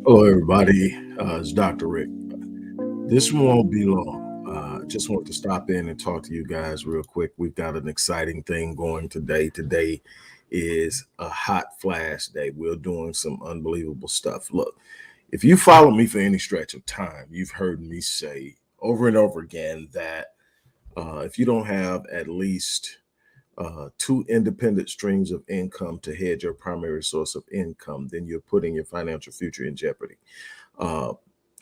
Hello, everybody. It's Dr. Rick. This won't be long. Just want to stop in and talk to you guys real quick. We've got an exciting thing going today. Today is a hot flash day. We're doing some unbelievable stuff. Look, if you follow me for any stretch of time, you've heard me say over and over again that if you don't have at least two independent streams of income to hedge your primary source of income, then you're putting your financial future in jeopardy. Uh,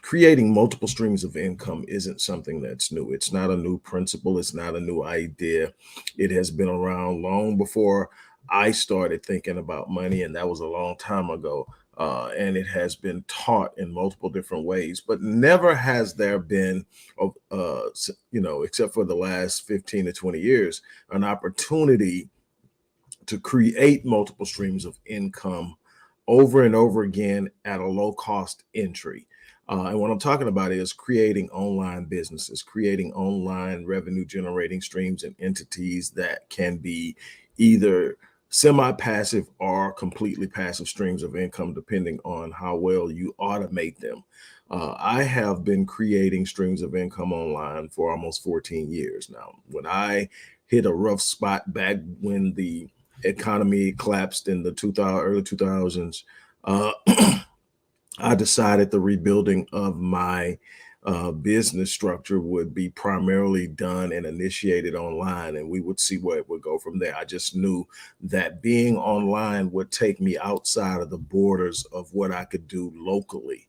Creating multiple streams of income isn't something that's new. It's not a new principle. It's not a new idea. It has been around long before I started thinking about money, and that was a long time ago. And it has been taught in multiple different ways, but never has there been, except for the last 15 to 20 years, an opportunity to create multiple streams of income over and over again at a low cost entry. And what I'm talking about is creating online businesses, creating online revenue generating streams and entities that can be either semi passive or completely passive streams of income, depending on how well you automate them. I have been creating streams of income online for almost 14 years now. When I hit a rough spot back when the economy collapsed in the early 2000s, uh, I decided the rebuilding of my business structure would be primarily done and initiated online, and we would see where it would go from there. I just knew that being online would take me outside of the borders of what I could do locally,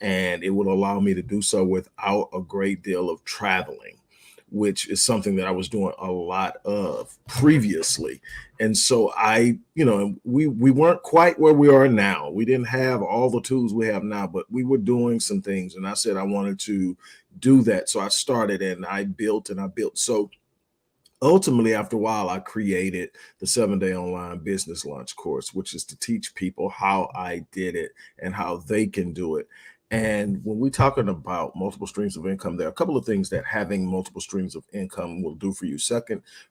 and it would allow me to do so without a great deal of traveling, which is something that I was doing a lot of previously. And so we weren't quite where we are now. We didn't have all the tools we have now, but we were doing some things. And I said I wanted to do that. So I started and I built and I built. So ultimately, after a while, I created the 7-day online business launch course, which is to teach people how I did it and how they can do it. And when we're talking about multiple streams of income, there are a couple of things that having multiple streams of income will do for you.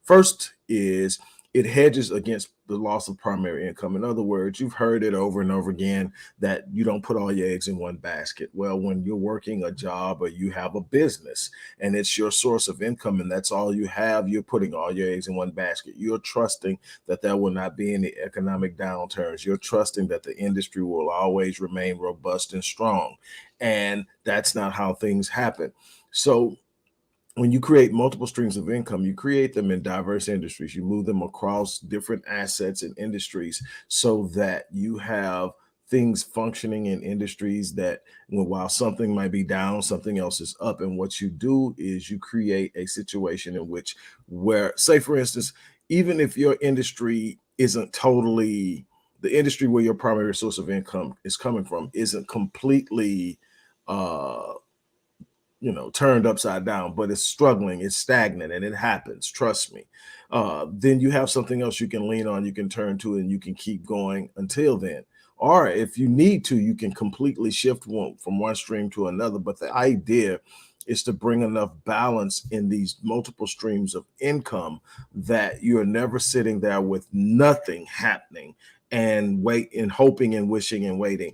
First is it hedges against the loss of primary income. In other words, you've heard it over and over again that you don't put all your eggs in one basket. Well, when you're working a job or you have a business and it's your source of income and that's all you have, you're putting all your eggs in one basket. You're trusting that there will not be any economic downturns. You're trusting that the industry will always remain robust and strong. And that's not how things happen. So when you create multiple streams of income, you create them in diverse industries. You move them across different assets and industries so that you have things functioning in industries that while something might be down, something else is up. And what you do is you create a situation in which where, say, for instance, even if your industry isn't totally the industry where your primary source of income is coming from isn't completely uh turned upside down, but it's struggling, it's stagnant, and it happens, trust me. Then you have something else you can lean on, you can turn to, and you can keep going until then. Or if you need to, you can completely shift from one stream to another. But the idea is to bring enough balance in these multiple streams of income that you're never sitting there with nothing happening and wait and hoping and wishing and waiting.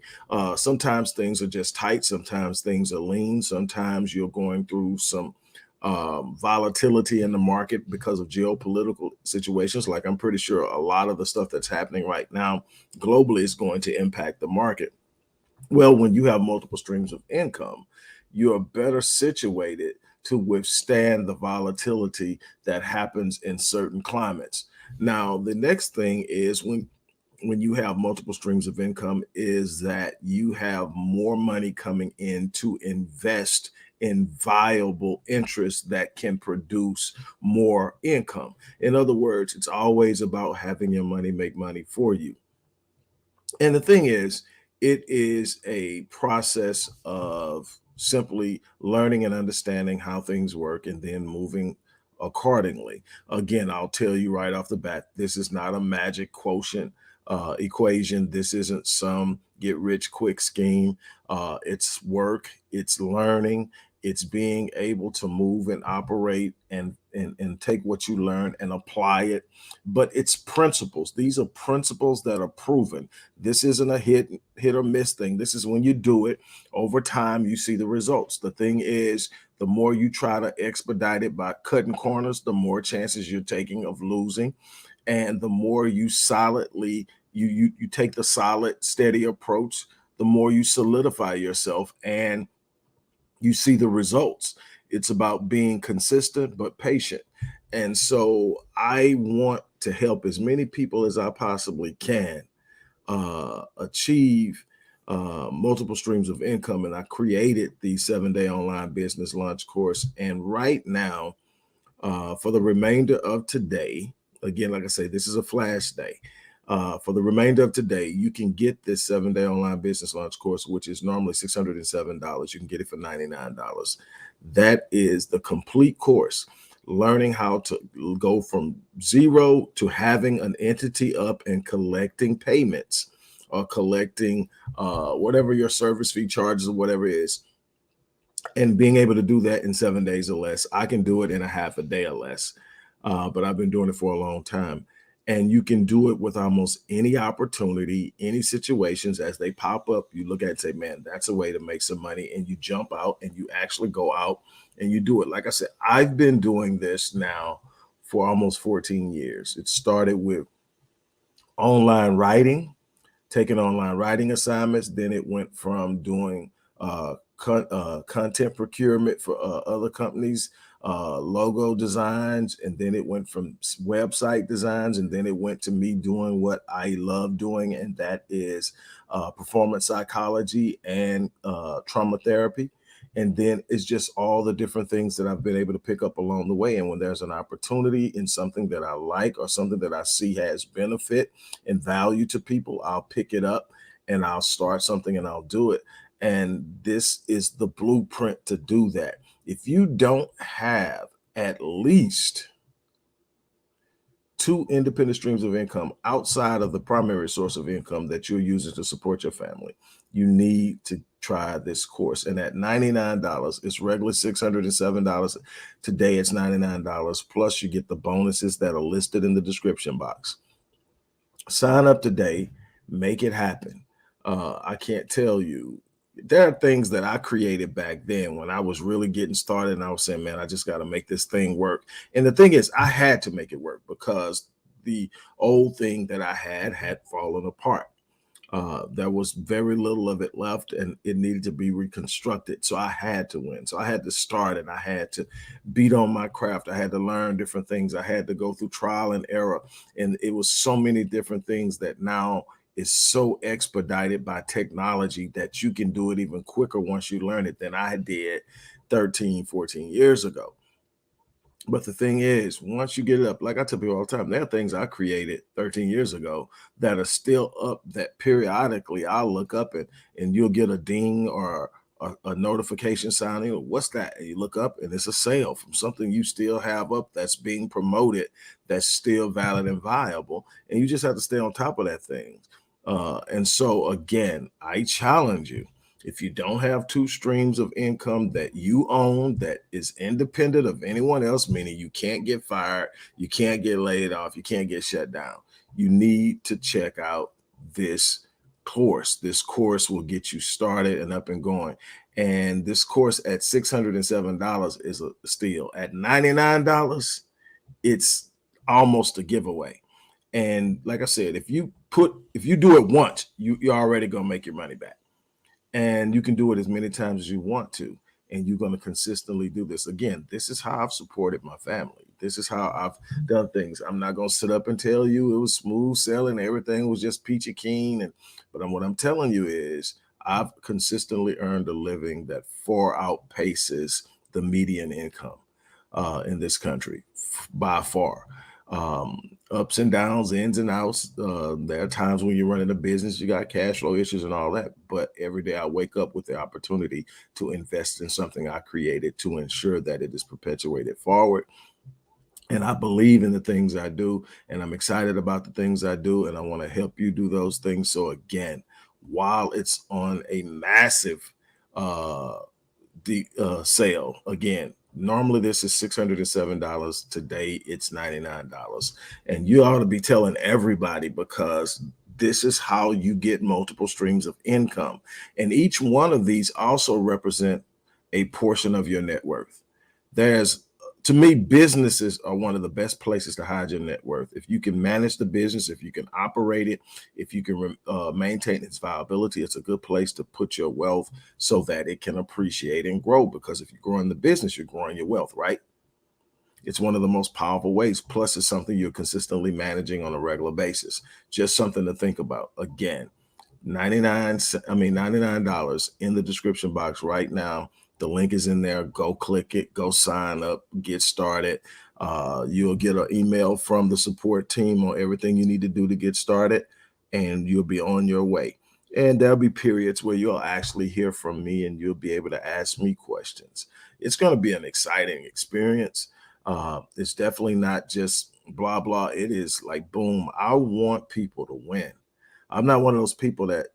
Sometimes things are just tight. Sometimes things are lean. Sometimes you're going through some volatility in the market because of geopolitical situations. Like I'm pretty sure a lot of the stuff that's happening right now globally is going to impact the market. Well, when you have multiple streams of income, you are better situated to withstand the volatility that happens in certain climates. Now, the next thing is when you have multiple streams of income is that you have more money coming in to invest in viable interests that can produce more income. In other words, it's always about having your money make money for you. And the thing is, it is a process of simply learning and understanding how things work and then moving accordingly. Again, I'll tell you right off the bat, this is not a magic quotient equation. This isn't some get rich quick scheme. It's work, it's learning, It's being able to move and operate and take what you learn and apply it. But it's principles. These are principles that are proven. This isn't a hit or miss thing. This is when you do it over time, you see the results. The thing is, the more you try to expedite it by cutting corners, the more chances you're taking of losing. And the more you solidly you take the solid, steady approach, the more you solidify yourself and you see the results. It's about being consistent but patient. And so I want to help as many people as I possibly can achieve multiple streams of income. And I created the 7-day online business launch course. And right now, for the remainder of today, again, like I say, this is a flash day. For the remainder of today, you can get this 7-day online business launch course, which is normally $607. You can get it for $99. That is the complete course, learning how to go from zero to having an entity up and collecting payments or collecting whatever your service fee charges or whatever it is, and being able to do that in 7 days or less. I can do it in a half a day or less, but I've been doing it for a long time. And you can do it with almost any opportunity, any situations as they pop up. You look at it and say, man, that's a way to make some money. And you jump out and you actually go out and you do it. Like I said, I've been doing this now for almost 14 years. It started with online writing, taking online writing assignments. Then it went from doing content procurement for other companies, logo designs, and then it went from website designs, and then it went to me doing what I love doing, and that is performance psychology and trauma therapy. And then it's just all the different things that I've been able to pick up along the way. And when there's an opportunity in something that I like or something that I see has benefit and value to people, I'll pick it up and I'll start something and I'll do it. And this is the blueprint to do that. If you don't have at least 2 independent streams of income outside of the primary source of income that you're using to support your family, you need to try this course. And at $99, it's regularly $607. Today it's $99. Plus you get the bonuses that are listed in the description box. Sign up today, make it happen. I can't tell you, there are things that I created back then when I was really getting started and I was saying, man, I just got to make this thing work. And the thing is, I had to make it work because the old thing that I had fallen apart. There was very little of it left and it needed to be reconstructed. So I had to win. So I had to start and I had to beat on my craft. I had to learn different things. I had to go through trial and error. And it was so many different things that now is so expedited by technology that you can do it even quicker once you learn it than I did 13, 14 years ago. But the thing is, once you get it up, like I tell people all the time, there are things I created 13 years ago that are still up that periodically I'll look up and you'll get a ding or a notification sounding. What's that? And you look up and it's a sale from something you still have up that's being promoted, that's still valid and viable. And you just have to stay on top of that thing. And so again, I challenge you, if you don't have 2 streams of income that you own that is independent of anyone else, meaning you can't get fired, you can't get laid off, you can't get shut down, you need to check out this course. This course will get you started and up and going. And this course at $607 is a steal. At $99, it's almost a giveaway. And like I said, if you do it once, you're already gonna make your money back. And you can do it as many times as you want to. And you're going to consistently do this. Again, this is how I've supported my family. This is how I've done things. I'm not going to sit up and tell you it was smooth sailing. Everything was just peachy keen. But what I'm telling you is I've consistently earned a living that far outpaces the median income in this country by far. Ups and downs, ins and outs. There are times when you're running a business, you got cash flow issues and all that. But every day I wake up with the opportunity to invest in something I created to ensure that it is perpetuated forward. And I believe in the things I do, and I'm excited about the things I do, and I want to help you do those things. So again, while it's on a massive the sale. Again, normally this is $607. Today it's $99. And you ought to be telling everybody, because this is how you get multiple streams of income. And each one of these also represent a portion of your net worth. There's To me, businesses are one of the best places to hide your net worth. If you can manage the business, if you can operate it, if you can maintain its viability, it's a good place to put your wealth so that it can appreciate and grow. Because if you're growing the business, you're growing your wealth, right? It's one of the most powerful ways. Plus, it's something you're consistently managing on a regular basis. Just something to think about. Again, $99 in the description box right now. The link is in there. Go click it, go sign up, get started. You'll get an email from the support team on everything you need to do to get started, and you'll be on your way. And there'll be periods where you'll actually hear from me and you'll be able to ask me questions. It's going to be an exciting experience. It's definitely not just blah, blah. It is like, boom, I want people to win. I'm not one of those people that,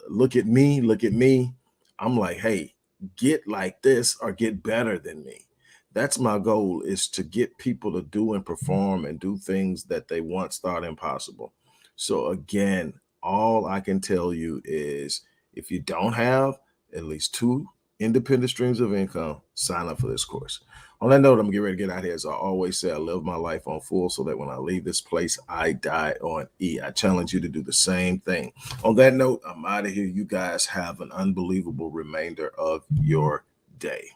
look at me, look at me. I'm like, hey, get like this or get better than me. That's my goal, is to get people to do and perform and do things that they once thought impossible. So again, all I can tell you is, if you don't have at least two independent streams of income, sign up for this course. On that note, I'm getting ready to get out of here. As I always say, I live my life on full so that when I leave this place, I die on E. I challenge you to do the same thing. On that note, I'm out of here. You guys have an unbelievable remainder of your day.